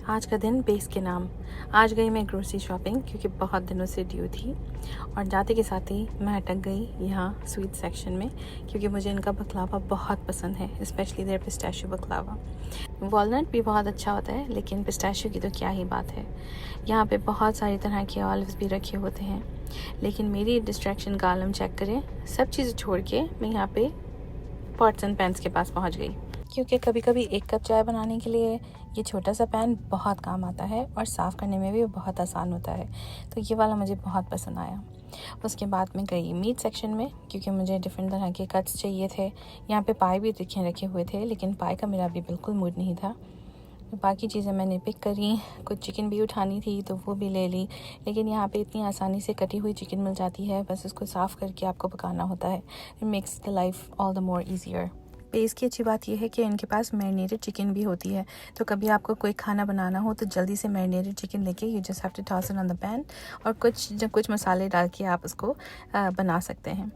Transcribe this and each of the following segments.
आज का दिन बेस के नाम। आज गई मैं ग्रोसरी शॉपिंग क्योंकि बहुत दिनों से ड्यू थी, और जाते के साथ ही मैं अटक गई यहाँ स्वीट सेक्शन में क्योंकि मुझे इनका बकलावा बहुत पसंद है, specially their pistachio baklava. Walnut भी बहुत अच्छा होता है, लेकिन पिस्ताशियो की तो क्या ही बात है। यहाँ पे बहुत सारी तरह के ऑलिव्स भी रखे होते हैं, लेकिन मेरी डिस्ट्रैक्शन का आलम चेक करें। सब चीज़ें छोड़ के मैं यहाँ पे पॉट्स एंड पैन्स के पास पहुँच गई क्योंकि कभी कभी एक कप चाय बनाने के लिए ये छोटा सा पैन बहुत काम आता है और साफ़ करने में भी बहुत आसान होता है। तो ये वाला मुझे बहुत पसंद आया। उसके बाद मैं गई मीट सेक्शन में क्योंकि मुझे डिफरेंट तरह के कट्स चाहिए थे। यहाँ पे पाए भी रखे हुए थे, लेकिन पाए का मेरा भी बिल्कुल मूड नहीं था। बाकी चीज़ें मैंने पिक करी। कुछ चिकन भी उठानी थी तो वो भी ले ली, लेकिन यहाँ पे इतनी आसानी से कटी हुई चिकन मिल जाती है, बस उसको साफ़ करके आपको पकाना होता है। It makes the life all the more easier. पेस की अच्छी बात यह है कि इनके पास मैरिनेटेड चिकन भी होती है, तो कभी आपको कोई खाना बनाना हो तो जल्दी से मैरिनेटेड चिकन लेके you just have to toss it on the pan, और कुछ मसाले डाल के आप उसको बना सकते हैं।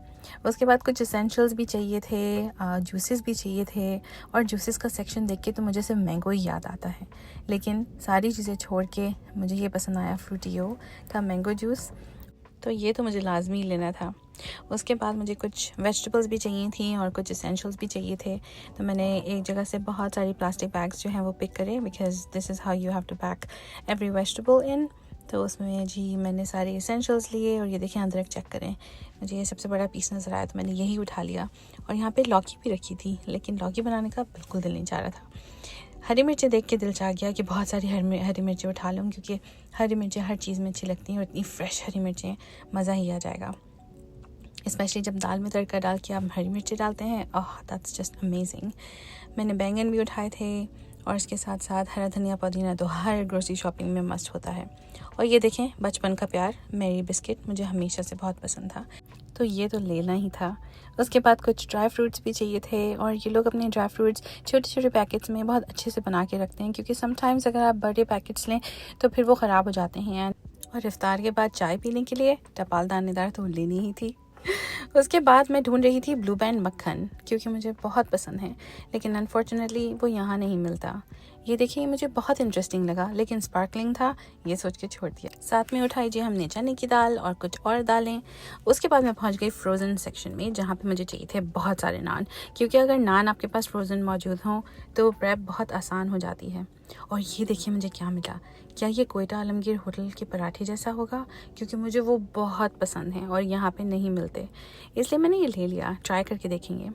उसके बाद कुछ एसेंशियल्स भी चाहिए थे, जूसेस भी चाहिए थे, और जूसेस का सेक्शन देख के तो मुझे सिर्फ मैंगो ही याद आता है, लेकिन सारी चीज़ें छोड़ के मुझे ये पसंद आया फ्रूटियो का मैंगो जूस, तो ये तो मुझे लाजमी लेना था। उसके बाद मुझे कुछ वेजिटेबल्स भी चाहिए थी और कुछ एसेंशियल्स भी चाहिए थे, तो मैंने एक जगह से बहुत सारी प्लास्टिक बैग्स जो हैं वो पिक करे, because this is how you have to pack every vegetable in. तो उसमें जी मैंने सारे एसेंशियल्स लिए, और ये देखें अदरक चेक करें, मुझे ये सबसे बड़ा पीस नज़र आया तो मैंने यही उठा लिया। और यहाँ पे लौकी भी रखी थी, लेकिन लौकी बनाने का बिल्कुल दिल नहीं चाह रहा था। हरी मिर्चें देख के दिल चाह गया कि बहुत सारी हरी मिर्चें उठा लूँ, क्योंकि हरी मिर्चें हर चीज़ में अच्छी लगती हैं, और इतनी फ्रेश हरी मिर्चें मज़ा ही आ जाएगा, स्पेशली जब दाल में तड़का डाल के आप हरी मिर्ची डालते हैं। Oh that's just amazing. मैंने बैंगन भी उठाए थे, और इसके साथ साथ हरा धनिया पुदीना तो हर ग्रोसरी शॉपिंग में मस्ट होता है। और ये देखें बचपन का प्यार, मैरी बिस्किट मुझे हमेशा से बहुत पसंद था, तो ये तो लेना ही था। उसके बाद कुछ ड्राई फ्रूट्स भी चाहिए थे, और ये लोग अपने ड्राई फ्रूट्स छोटे छोटे पैकेट्स में बहुत अच्छे से बना के रखते हैं, क्योंकि समटाइम्स अगर आप बड़े पैकेट्स लें तो फिर वो ख़राब हो जाते हैं। और इफ्तार के बाद चाय पीने के लिए टपाल दानेदार तो लेनी ही थी। उसके बाद मैं ढूंढ रही थी ब्लू बैंड मक्खन, क्योंकि मुझे बहुत पसंद है, लेकिन अनफॉर्चुनेटली वो यहाँ नहीं मिलता। ये देखिए मुझे बहुत इंटरेस्टिंग लगा, लेकिन स्पार्कलिंग था, ये सोच के छोड़ दिया। साथ में उठाई जी हमने चने की दाल और कुछ और दालें। उसके बाद मैं पहुँच गई फ्रोज़न सेक्शन में, जहाँ पे मुझे चाहिए थे बहुत सारे नान, क्योंकि अगर नान आपके पास फ्रोज़न मौजूद हों तो प्रेप बहुत आसान हो जाती है। और ये देखिए मुझे क्या मिला। क्या ये कोयटा आलमगीर होटल के पराठे जैसा होगा? क्योंकि मुझे वो बहुत पसंद है और यहाँ पे नहीं मिलते, इसलिए मैंने ये ले लिया। ट्राई करके देखेंगे।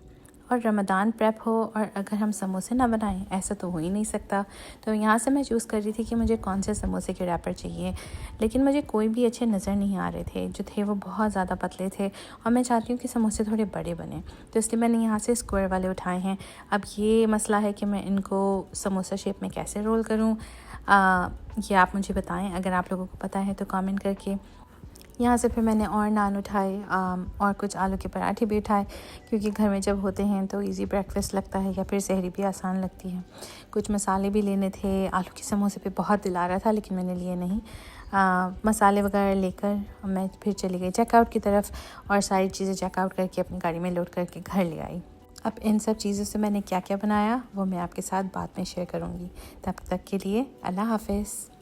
और रमज़ान प्रेप हो और अगर हम समोसे ना बनाएं, ऐसा तो हो ही नहीं सकता। तो यहाँ से मैं चूज़ कर रही थी कि मुझे कौन से समोसे के रैपर चाहिए, लेकिन मुझे कोई भी अच्छे नज़र नहीं आ रहे थे। जो थे वो बहुत ज़्यादा पतले थे, और मैं चाहती हूँ कि समोसे थोड़े बड़े बने, तो इसलिए मैंने यहाँ से स्क्वायर वाले उठाए हैं। अब ये मसला है कि मैं इनको समोसा शेप में कैसे रोल करूँ, ये आप मुझे बताएं। अगर आप लोगों को पता है तो कमेंट करके। यहाँ से फिर मैंने और नान उठाए, और कुछ आलू के पराठे भी उठाए, क्योंकि घर में जब होते हैं तो इजी ब्रेकफास्ट लगता है, या फिर सहरी भी आसान लगती है। कुछ मसाले भी लेने थे। आलू के समोसे पे बहुत दिल आ रहा था, लेकिन मैंने लिए नहीं। मसाले वगैरह लेकर मैं फिर चली गई चेकआउट की तरफ, और सारी चीज़ें चेकआउट करके अपनी गाड़ी में लोड करके घर ले आई। अब इन सब चीज़ों से मैंने क्या क्या बनाया वो मैं आपके साथ बाद में शेयर करूँगी। तब तक के लिए अल्लाह हाफ़िज़।